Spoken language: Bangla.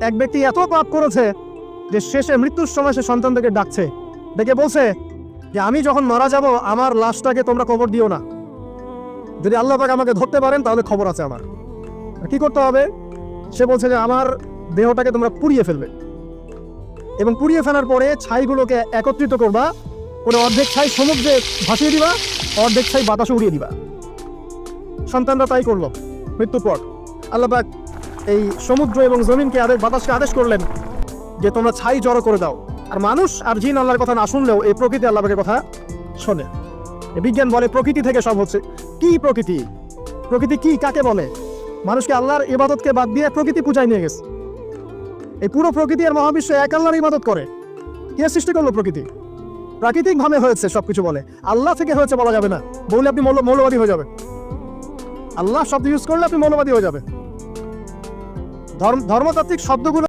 এক ব্যক্তি এত পাপ করেছে যে শেষে মৃত্যুর সময় সে সন্তানদেরকে ডাকছে, ডেকে বলছে যে আমি যখন মারা যাব আমার লাশটাকে তোমরা কবর দিও না, যদি আল্লাহ পাক আমাকে ধরতে পারেন তাহলে খবর আছে আমার। কি করতে হবে? সে বলছে যে আমার দেহটাকে তোমরা পুড়িয়ে ফেলবে এবং পুড়িয়ে ফেলার পরে ছাইগুলোকে একত্রিত করবা, করে অর্ধেক ছাই সমুদ্রে ভাসিয়ে দিবা, অর্ধেক ছাই বাতাসে উড়িয়ে দিবা। সন্তানরা তাই করলো। মৃত্যুর পর আল্লাহ পাক এই সমুদ্র এবং জমিনকে বাতাসকে আদেশ করলেন যে তোমরা ছাই জড়ো করে দাও। আর মানুষ আর জিন আল্লাহর কথা না শুনলেও এই প্রকৃতি আল্লাহ পাকের কথা শোনে। বিজ্ঞান বলে প্রকৃতি থেকে সব হচ্ছে। কি প্রকৃতি? প্রকৃতি কি, কাকে বলে? মানুষকে আল্লাহর ইবাদতকে বাদ দিয়ে প্রকৃতি পূজায় নিয়ে গেছে। এই পুরো প্রকৃতি আর মহাবিশ্ব এক আল্লাহর ইবাদত করে। কে সৃষ্টি করলো প্রকৃতি? প্রাকৃতিক ভাবে হয়েছে সবকিছু বলে, আল্লাহ থেকে হয়েছে বলা যাবে না। বললে আপনি মৌলবাদী হয়ে যাবে। আল্লাহ শব্দ ইউজ করলে আপনি মৌলবাদী হয়ে যাবে। ধর্মতাত্ত্বিক শব্দগুলো